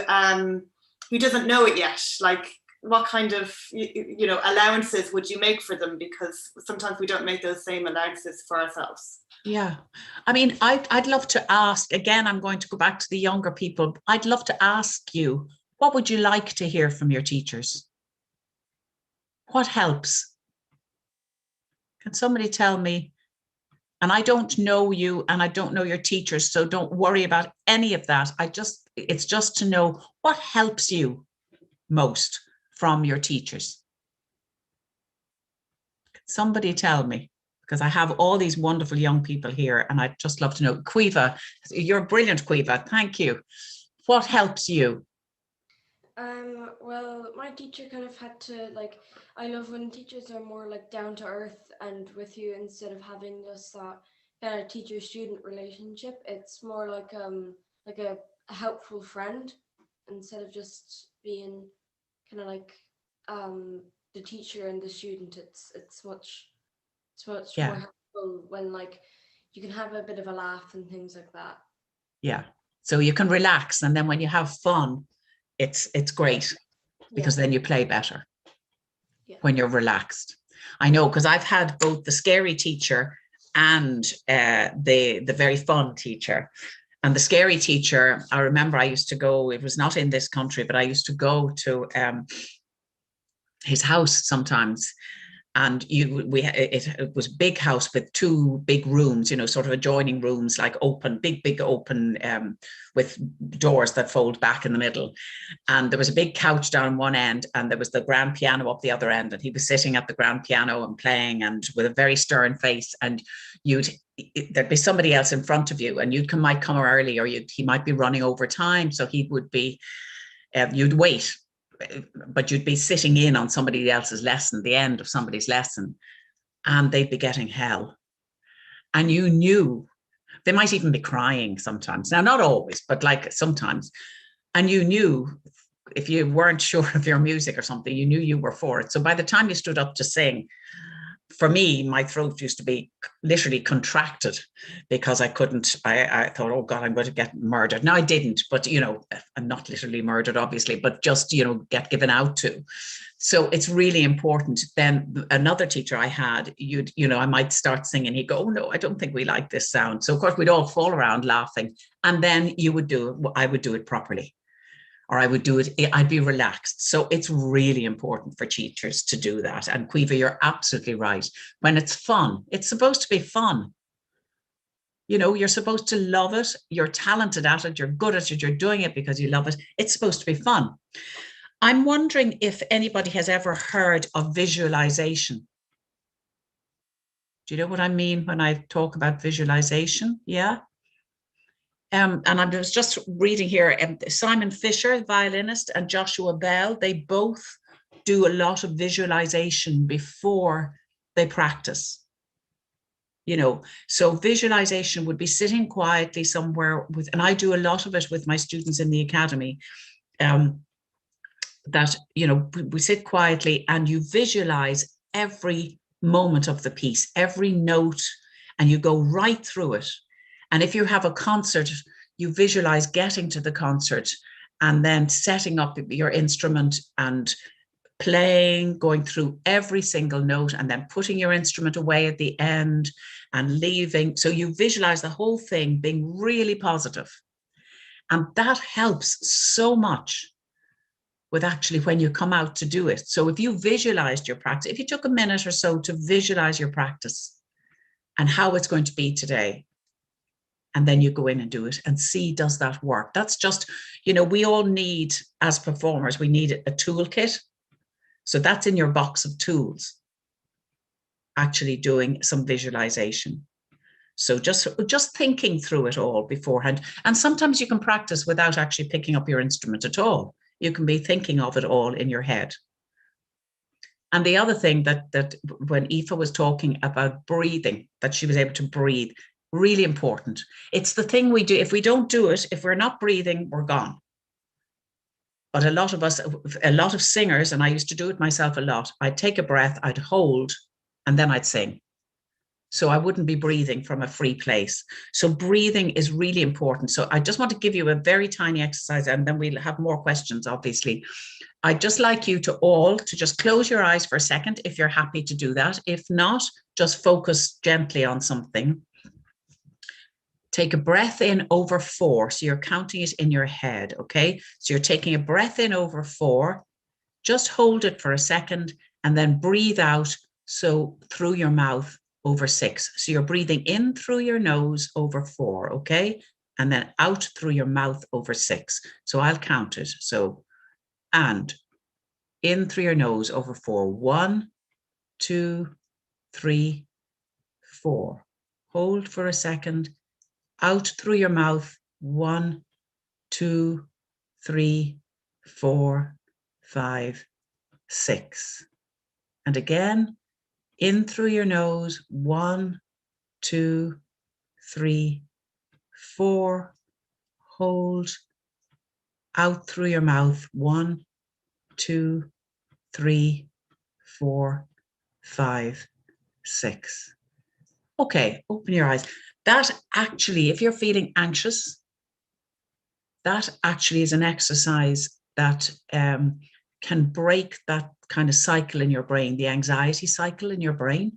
doesn't know it yet, like what kind of allowances would you make for them, because sometimes we don't make those same allowances for ourselves. Yeah, I mean, I'd love to ask again, I'm going to go back to the younger people. I'd love to ask you, what would you like to hear from your teachers? What helps? Can somebody tell me? And I don't know you and I don't know your teachers, so don't worry about any of that. It's just to know what helps you most from your teachers. Can somebody tell me? Because I have all these wonderful young people here and I'd just love to know. Quiva, you're brilliant, Quiva. Thank you. What helps you? Well, my teacher kind of had to, I love when teachers are more down to earth and with you, instead of having just that kind of teacher-student relationship. It's more like a helpful friend, instead of just being kind of the teacher and the student. It's much more helpful when you can have a bit of a laugh and things like that. Yeah, so you can relax, and then when you have fun, it's great, because then you play better when you're relaxed. I know, because I've had both the scary teacher and the very fun teacher. And the scary teacher, I remember I used to go, it was not in this country, but I used to go to his house sometimes. And it was a big house with two big rooms, sort of adjoining rooms, like open, big open, with doors that fold back in the middle. And there was a big couch down one end, and there was the grand piano up the other end. And he was sitting at the grand piano and playing, and with a very stern face. And there'd be somebody else in front of you, and might come early, or he might be running over time. So he would be, you'd wait. But you'd be sitting in on somebody else's lesson, the end of somebody's lesson, and they'd be getting hell. And you knew, they might even be crying sometimes. Now, not always, but sometimes. And you knew if you weren't sure of your music or something, you knew you were for it. So by the time you stood up to sing, for me, my throat used to be literally contracted because I couldn't, I thought, oh God, I'm going to get murdered. No, I didn't, but, you know, I'm not literally murdered, obviously, but just, you know, get given out to. So it's really important. Then another teacher I had, you know, I might start singing. He'd go, oh no, I don't think we like this sound. So of course we'd all fall around laughing. And then you would do it, I would do it properly. Or I would do it, I'd be relaxed. So it's really important for teachers to do that. And Quiva, you're absolutely right. When it's fun, it's supposed to be fun. You know, you're supposed to love it. You're talented at it. You're good at it. You're doing it because you love it. It's supposed to be fun. I'm wondering if anybody has ever heard of visualization. Do you know what I mean when I talk about visualization? Yeah. And I was just reading here, Simon Fisher, violinist, and Joshua Bell, they both do a lot of visualization before they practice. You know, so visualization would be sitting quietly somewhere with, and I do a lot of it with my students in the academy, that, you know, we sit quietly and you visualize every moment of the piece, every note, and you go right through it. And if you have a concert, you visualize getting to the concert and then setting up your instrument and playing, going through every single note and then putting your instrument away at the end and leaving. So you visualize the whole thing being really positive. And that helps so much with actually when you come out to do it. So if you visualized your practice, if you took a minute or so to visualize your practice and how it's going to be today, and then you go in and do it and see, does that work? That's just, you know, we all need, as performers, we need a toolkit. So that's in your box of tools, actually doing some visualization. So just thinking through it all beforehand. And sometimes you can practice without actually picking up your instrument at all. You can be thinking of it all in your head. And the other thing that when Aoife was talking about breathing, that she was able to breathe, really important. It's the thing we do. If we don't do it, if we're not breathing, we're gone. But a lot of us, a lot of singers, and I used to do it myself a lot, I'd take a breath, I'd hold, and then I'd sing. So I wouldn't be breathing from a free place. So breathing is really important. So I just want to give you a very tiny exercise, and then we'll have more questions, obviously. I'd just like you to all to just close your eyes for a second, if you're happy to do that. If not, just focus gently on something. Take a breath in over 4. So you're counting it in your head, okay? So you're taking a breath in over 4. Just hold it for a second and then breathe out. So through your mouth over 6. So you're breathing in through your nose over 4, okay? And then out through your mouth over 6. So I'll count it. So, and in through your nose over 4. 1, 2, 3, 4. Hold for a second. Out through your mouth. 1, 2, 3, 4, 5, 6. And again, in through your nose. 1, 2, 3, 4. Hold. Out through your mouth. 1, 2, 3, 4, 5, 6. Okay, open your eyes. That actually, if you're feeling anxious, that actually is an exercise that can break that kind of cycle in your brain, the anxiety cycle in your brain,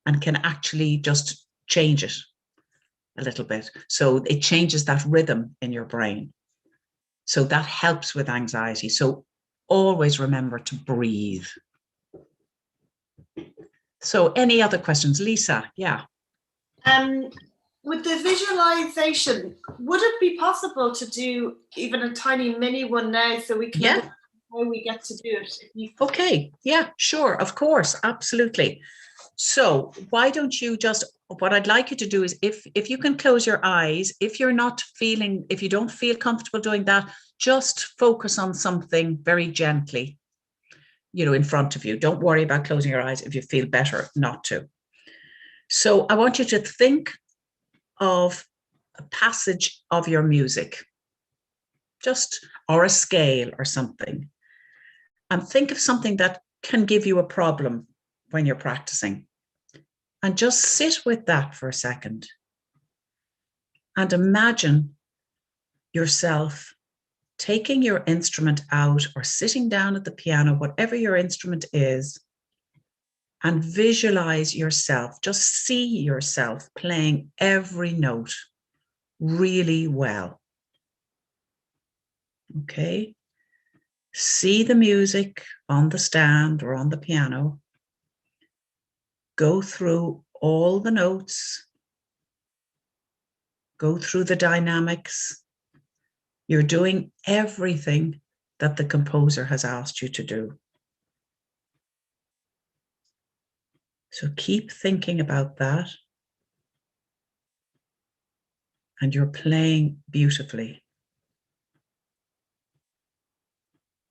and can actually just change it a little bit. So it changes that rhythm in your brain. So that helps with anxiety. So always remember to breathe. So any other questions? Lisa, yeah. With the visualization, would it be possible to do even a tiny mini one now so we can understand how we get to do it? Okay, yeah, sure, of course, absolutely. So why don't you just, what I'd like you to do is if you can close your eyes, if you don't feel comfortable doing that, just focus on something very gently, you know, in front of you. Don't worry about closing your eyes if you feel better not to. So I want you to think of a passage of your music. just, or a scale or something. And think of something that can give you a problem when you're practicing. And just sit with that for a second. And imagine yourself taking your instrument out or sitting down at the piano, whatever your instrument is, and visualize yourself, just see yourself playing every note really well. Okay? See the music on the stand or on the piano. Go through all the notes. Go through the dynamics. You're doing everything that the composer has asked you to do. So keep thinking about that. And you're playing beautifully.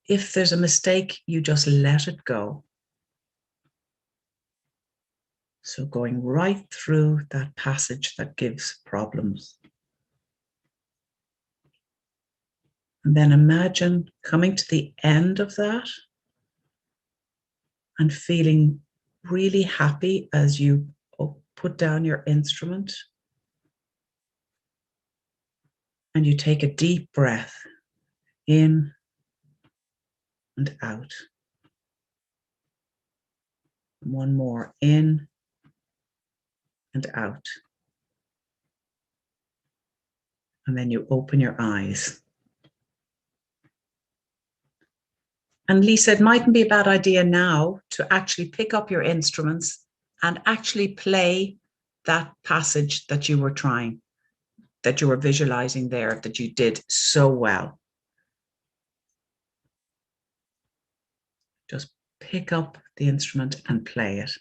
If there's a mistake, you just let it go. So going right through that passage that gives problems. And then imagine coming to the end of that and feeling really happy as you put down your instrument. And you take a deep breath in and out. One more, in and out. And then you open your eyes. And Lisa, it mightn't be a bad idea now to actually pick up your instruments and actually play that passage that you were trying, that you were visualizing there, that you did so well. Just pick up the instrument and play it.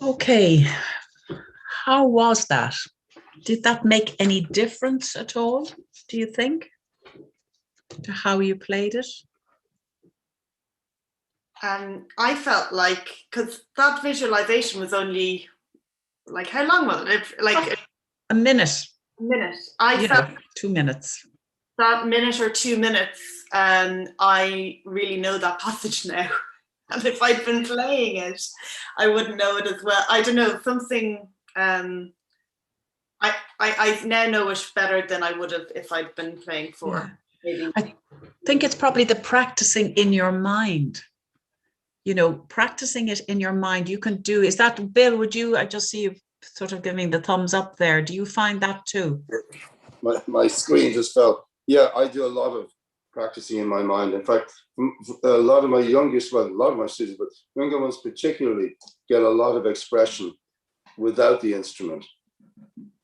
Okay, how was that? Did that make any difference at all, do you think, to how you played it? I felt like, because that visualization was only, like, how long was it? Like a minute. A minute. I felt 2 minutes. That minute or 2 minutes, I really know that passage now. And if I'd been playing it, I wouldn't know it as well. I don't know, something, I now know it better than I would have if I'd been playing for maybe. I think it's probably the practicing in your mind. You know, practicing it in your mind, you can do, is that, Bill, would you, I just see you sort of giving the thumbs up there. Do you find that too? My screen just fell. Yeah, I do a lot of practicing in my mind. In fact, a lot of my youngest, well, a lot of my students, but younger ones particularly, get a lot of expression without the instrument.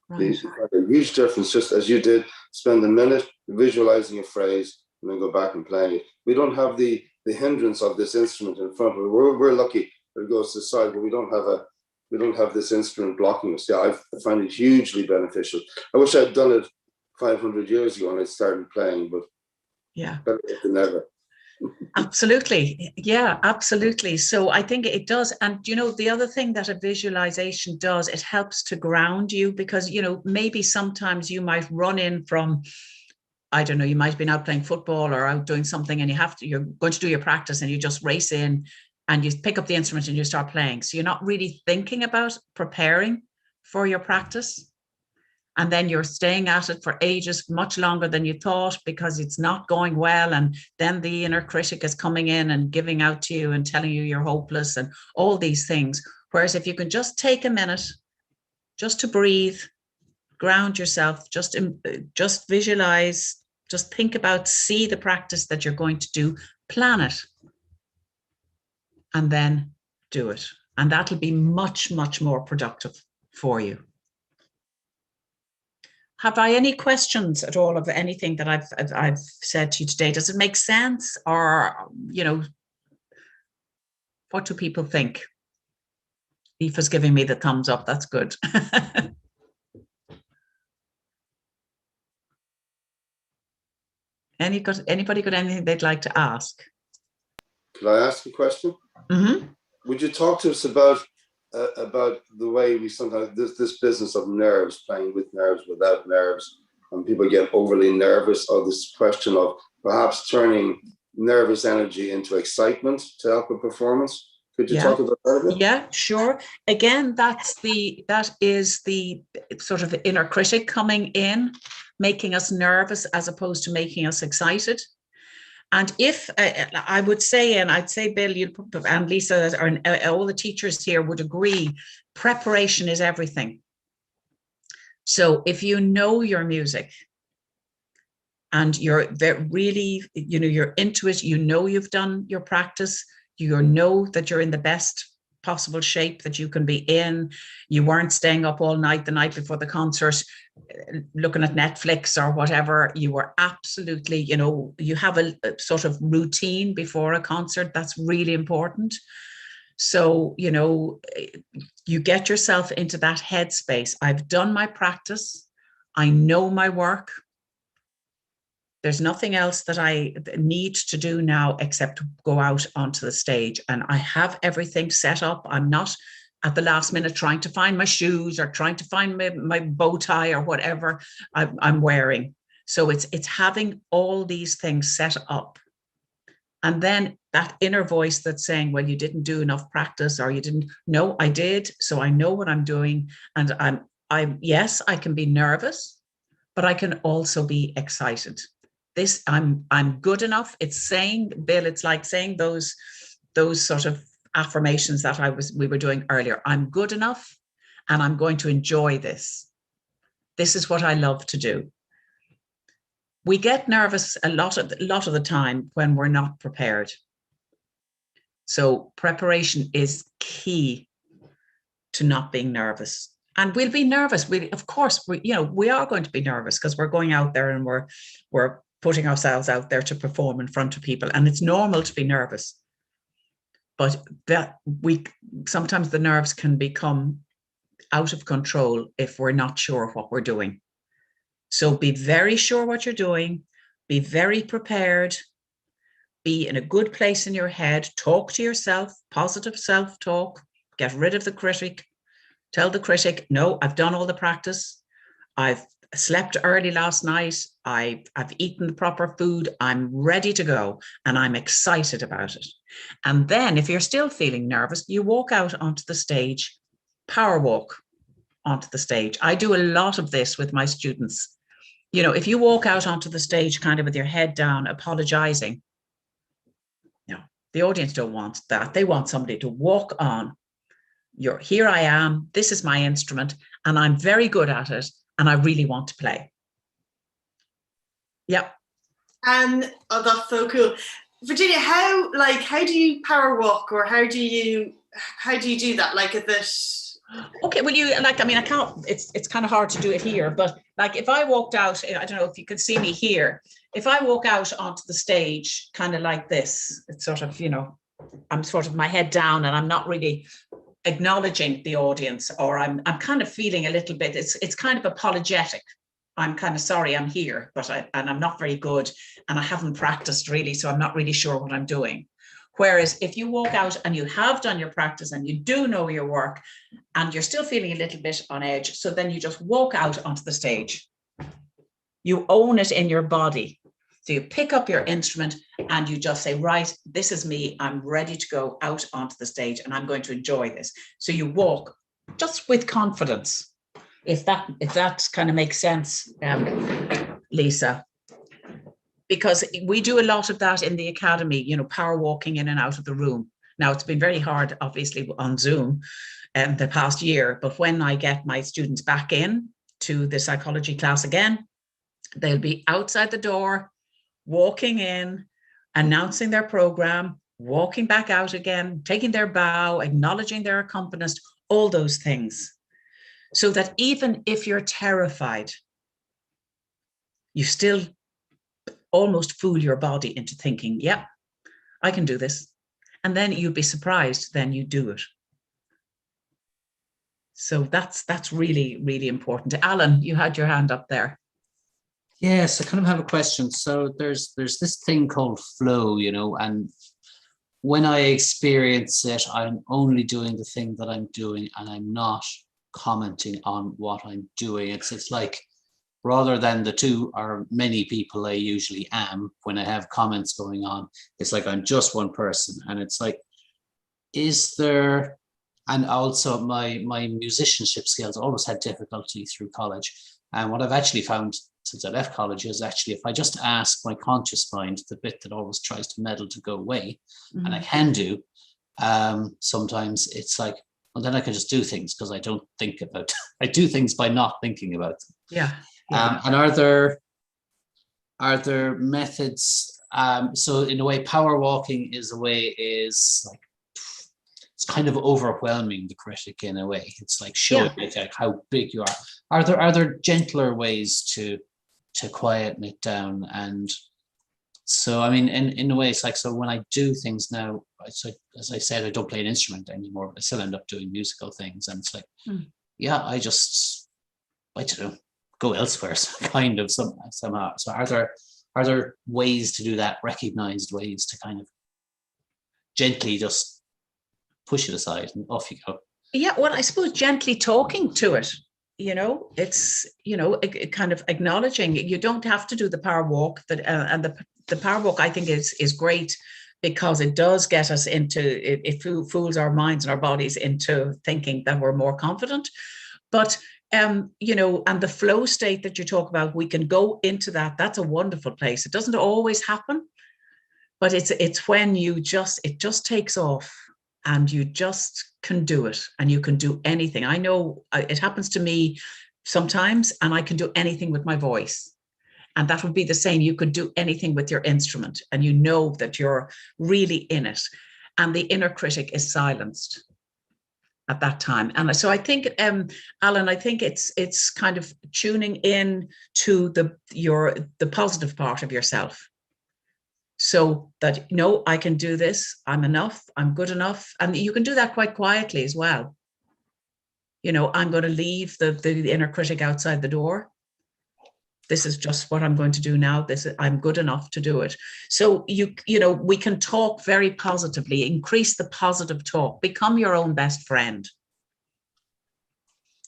Right. A huge difference, just as you did, spend a minute visualizing a phrase and then go back and playing it. We don't have the hindrance of this instrument in front of us. We're lucky that it goes to the side, but we don't have this instrument blocking us. Yeah, I find it hugely beneficial. I wish I'd done it 500 years ago when I started playing, but yeah, better than never. Absolutely. Yeah, absolutely. So I think it does. And, you know, the other thing that a visualization does, it helps to ground you because, you know, maybe sometimes you might run in from, I don't know, you might have been out playing football or out doing something and you're going to do your practice and you just race in and you pick up the instrument and you start playing. So you're not really thinking about preparing for your practice. And then you're staying at it for ages, much longer than you thought because it's not going well. And then the inner critic is coming in and giving out to you and telling you you're hopeless and all these things. Whereas if you can just take a minute, just to breathe, ground yourself, just visualize, just think about, see the practice that you're going to do, plan it, and then do it. And that'll be much, much more productive for you. Have I any questions at all of anything that I've said to you today? Does it make sense, or, you know, what do people think? Aoife's giving me the thumbs up. That's good. Anybody got anything they'd like to ask? Could I ask a question? Mm-hmm. Would you talk to us about the way we sometimes this business of nerves, playing with nerves, without nerves, and people get overly nervous, or this question of perhaps turning nervous energy into excitement to help a performance? Could you talk about that a bit? Yeah, sure. Again, that is the sort of inner critic coming in, making us nervous as opposed to making us excited. And if I would say, and I'd say, Bill, you and Lisa, and all the teachers here would agree, preparation is everything. So if you know your music and you're really, you know, you're into it, you know you've done your practice, you know that you're in the best possible shape that you can be in, you weren't staying up all night the night before the concert looking at Netflix or whatever, you were absolutely, you know, you have a sort of routine before a concert. That's really important. So, you know, you get yourself into that headspace. I've done my practice. I know my work. There's nothing else that I need to do now except go out onto the stage, and I have everything set up. I'm not at the last minute trying to find my shoes or trying to find my bow tie or whatever I'm wearing. So it's having all these things set up. And then that inner voice that's saying, well, you didn't do enough practice, or you didn't. No, I did. So I know what I'm doing. And yes, I can be nervous, but I can also be excited. I'm good enough. It's saying, Bill, it's like saying those sort of affirmations that we were doing earlier. I'm good enough, and I'm going to enjoy this. This is what I love to do. We get nervous a lot of the time when we're not prepared. So preparation is key to not being nervous. And we'll be nervous. Of course, we are going to be nervous because we're going out there and we're putting ourselves out there to perform in front of people, and it's normal to be nervous. But sometimes the nerves can become out of control if we're not sure what we're doing. So be very sure what you're doing, be very prepared, be in a good place in your head, talk to yourself, positive self-talk, get rid of the critic, tell the critic, no, I've done all the practice, I've slept early last night, I've eaten the proper food, I'm ready to go, and I'm excited about it. And then if you're still feeling nervous, you walk out onto the stage, power walk onto the stage. I do a lot of this with my students. You know, if you walk out onto the stage kind of with your head down, apologizing, the audience don't want that. They want somebody to walk on. Here I am, this is my instrument, and I'm very good at it, and I really want to play. Yep. And that's so cool. Virginia, how do you power walk, or how do you do that? Like, is it? Okay, well, I can't, it's kind of hard to do it here, but like if I walked out, I don't know if you could see me here, if I walk out onto the stage kind of like this, it's sort of, I'm sort of my head down and I'm not really acknowledging the audience, or I'm kind of feeling a little bit, it's kind of apologetic. I'm kind of sorry I'm here, and I'm not very good, and I haven't practiced really, so I'm not really sure what I'm doing. Whereas if you walk out and you have done your practice and you do know your work and you're still feeling a little bit on edge, so then you just walk out onto the stage. You own it in your body. So you pick up your instrument and you just say, right, this is me. I'm ready to go out onto the stage and I'm going to enjoy this. So you walk just with confidence. If that kind of makes sense, Lisa. Because we do a lot of that in the academy, power walking in and out of the room. Now, it's been very hard, obviously, on Zoom the past year, but when I get my students back in to the psychology class again, they'll be outside the door, walking in, announcing their program, walking back out again, taking their bow, acknowledging their accompanist, all those things. So that even if you're terrified, You still almost fool your body into thinking, yeah, I can do this. And then you'd be surprised, then you do it. So that's really, really important. Alan, you had your hand up there. Yes, I kind of have a question. So there's this thing called flow, you know, and when I experience it, I'm only doing the thing that I'm doing, and I'm not commenting on what I'm doing. It's like, rather than the two or many people I usually am when I have comments going on, it's like I'm just one person. And it's like, is there, and also my musicianship skills, I always had difficulty through college. And what I've actually found since I left college is actually, if I just ask my conscious mind, the bit that always tries to meddle, to go away, and I can do, sometimes it's like, well, then I can just do things because I don't think about, I do things by not thinking about them. Yeah. And are there methods? So in a way, power walking is like, it's kind of overwhelming the critic in a way. It's like showing like how big you are. Are there gentler ways to quieten it down? And so, I mean, in a way, it's like, so when I do things now, it's like, as I said, I don't play an instrument anymore, but I still end up doing musical things. And it's like, yeah, I don't know, go elsewhere, kind of somehow. So are there ways to do that, recognized ways to kind of gently just push it aside and off you go? Yeah, well, I suppose gently talking to it, you know, it's, you know, kind of acknowledging. You don't have to do the power walk, that and the power walk, I think, is great, because it does get us into, it fools our minds and our bodies into thinking that we're more confident. But you know, and the flow state that you talk about, we can go into that. That's a wonderful place. It doesn't always happen, but it's when it just takes off, and you just can do it, and you can do anything. I know it happens to me sometimes, and I can do anything with my voice. And that would be the same. You could do anything with your instrument, and you know that you're really in it, and the inner critic is silenced at that time. And so I think, Alan, I think it's kind of tuning in to the positive part of yourself, so that, no, I can do this, I'm enough, I'm good enough. And you can do that quite quietly as well. You know, I'm going to leave the inner critic outside the door. This is just what I'm going to do now. I'm good enough to do it. So you know, we can talk very positively, increase the positive talk, become your own best friend.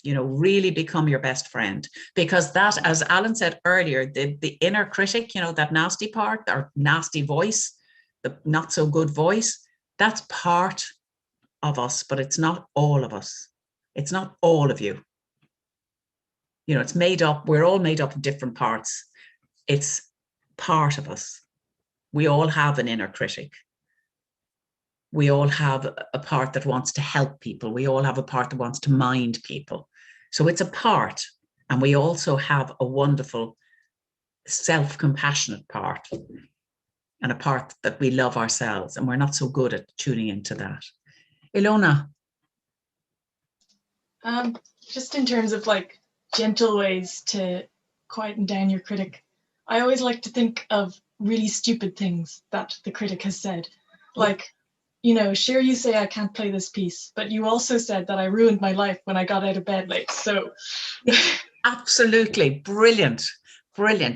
You know, really become your best friend, because that, as Alan said earlier, the inner critic, you know, that nasty part, or nasty voice, the not so good voice, that's part of us, but it's not all of us. It's not all of you. You know, it's made up, we're all made up of different parts. It's part of us. We all have an inner critic. We all have a part that wants to help people. We all have a part that wants to mind people. So it's a part. And we also have a wonderful self-compassionate part, and a part that we love ourselves, and we're not so good at tuning into that. Ilona. Just in terms of like gentle ways to quieten down your critic, I always like to think of really stupid things that the critic has said. Like, you know, sure, you say I can't play this piece, but you also said that I ruined my life when I got out of bed late. So absolutely brilliant.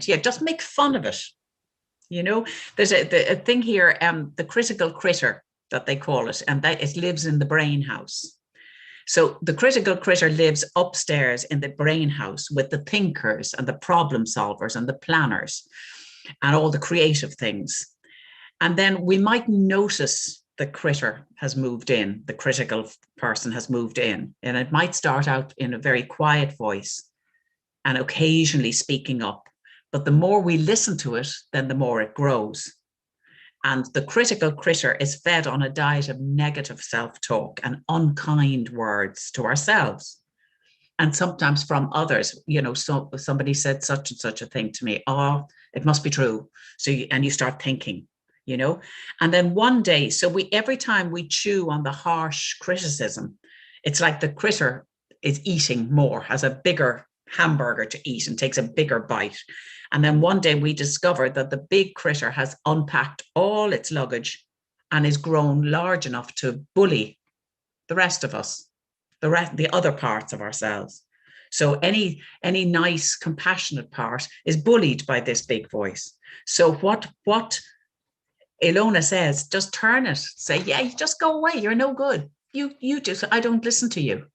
Yeah, just make fun of it. You know, there's a thing here, the critical critter that they call it, and that it lives in the brain house. So the critical critter lives upstairs in the brain house with the thinkers and the problem solvers and the planners and all the creative things. And then we might notice the critter has moved in, the critical person has moved in, and it might start out in a very quiet voice and occasionally speaking up. But the more we listen to it, then the more it grows. And the critical critter is fed on a diet of negative self-talk and unkind words to ourselves. And sometimes from others. You know, so somebody said such and such a thing to me. Oh, it must be true. So and you start thinking, you know, and then one day, so every time we chew on the harsh criticism, it's like the critter is eating more, has a bigger hamburger to eat and takes a bigger bite. And then one day we discovered that the big critter has unpacked all its luggage and is grown large enough to bully the rest of us, the other parts of ourselves. So any nice, compassionate part is bullied by this big voice. So what Ilona says, just turn it, say, yeah, you just go away, you're no good. I don't listen to you.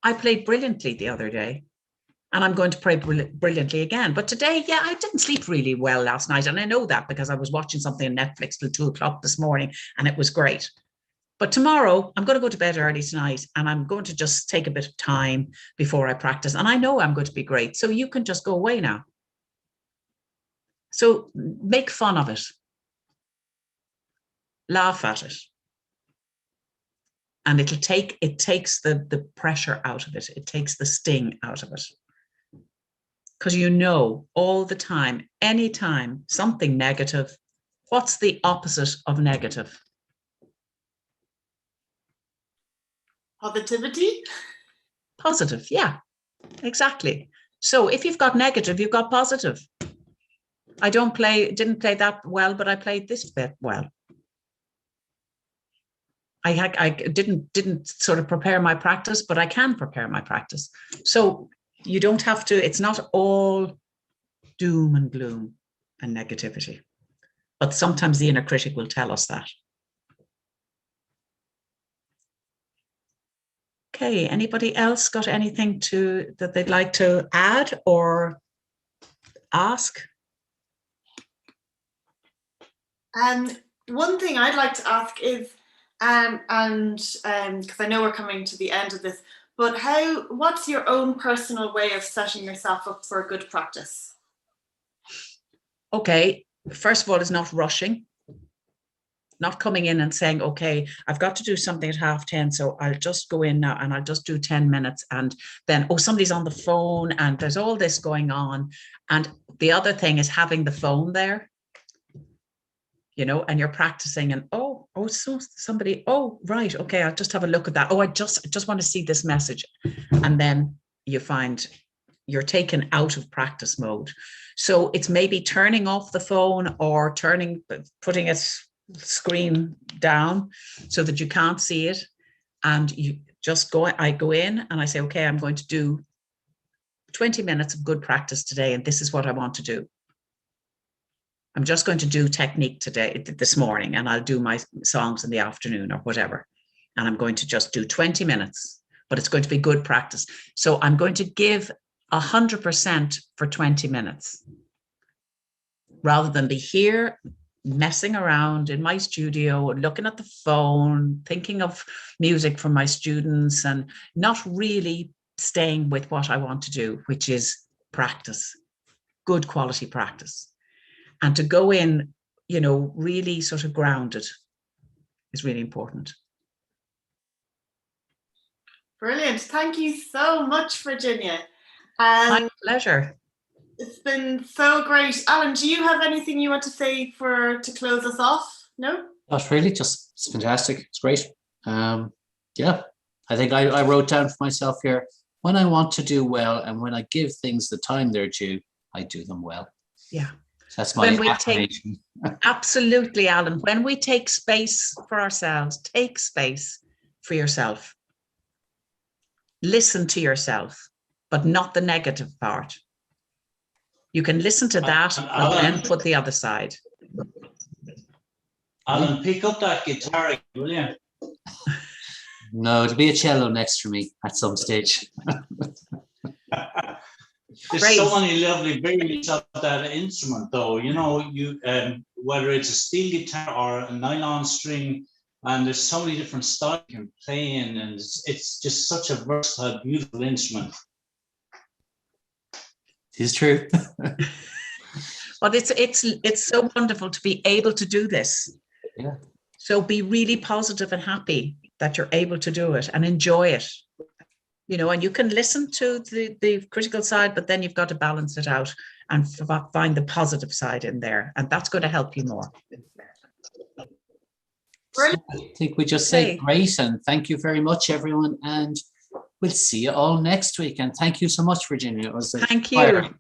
I played brilliantly the other day, and I'm going to play brilliantly again. But today, yeah, I didn't sleep really well last night. And I know that because I was watching something on Netflix till 2 o'clock this morning, and it was great. But tomorrow, I'm going to go to bed early tonight, and I'm going to just take a bit of time before I practice. And I know I'm going to be great. So you can just go away now. So make fun of it. Laugh at it. And it takes the pressure out of it. It takes the sting out of it. Because you know all the time, anytime something negative, what's the opposite of negative? Positivity? Positive, yeah, exactly. So if you've got negative, you've got positive. I didn't play that well, but I played this bit well. I didn't sort of prepare my practice, but I can prepare my practice. So you don't have to, it's not all doom and gloom and negativity. But sometimes the inner critic will tell us that. Okay, anybody else got anything that they'd like to add or ask? One thing I'd like to ask is, because I know we're coming to the end of this, but what's your own personal way of setting yourself up for a good practice? Okay, first of all, is not rushing. Not coming in and saying, okay, I've got to do something at 10:30, so I'll just go in now and I'll just do 10 minutes. And then, oh, somebody's on the phone and there's all this going on. And the other thing is having the phone there, and you're practicing and, so somebody, right, okay, I'll just have a look at that. Oh, I just want to see this message. And then you find you're taken out of practice mode. So it's maybe turning off the phone or putting it screen down so that you can't see it, and you just I go in and I say, okay, I'm going to do 20 minutes of good practice today, and this is what I want to do. I'm just going to do technique this morning, and I'll do my songs in the afternoon or whatever, and I'm going to just do 20 minutes, but it's going to be good practice. So I'm going to give 100% for 20 minutes rather than be here messing around in my studio, looking at the phone, thinking of music from my students and not really staying with what I want to do, which is practice, good quality practice. And to go in, really sort of grounded is really important. Brilliant. Thank you so much, Virginia. My pleasure. It's been so great. Alan, do you have anything you want to say to close us off? No? Not really, just it's fantastic. It's great. Yeah, I think I wrote down for myself here, when I want to do well and when I give things the time they're due, I do them well. Yeah. So that's my affirmation. Absolutely, Alan. When we take space for ourselves, take space for yourself. Listen to yourself, but not the negative part. You can listen to that and then put the other side. Alan, pick up that guitar, will you? No, it'll be a cello next to me at some stage. There's so many lovely variants of that instrument, though. Whether it's a steel guitar or a nylon string, and there's so many different styles you can play in, and it's just such a versatile, beautiful instrument. It's true. But it's so wonderful to be able to do this. Yeah. So be really positive and happy that you're able to do it and enjoy it. And you can listen to the critical side, but then you've got to balance it out and find the positive side in there. And that's going to help you more. Brilliant. So I think we just say great and thank you very much, everyone. And we'll see you all next week. And thank you so much, Virginia. It was thank you.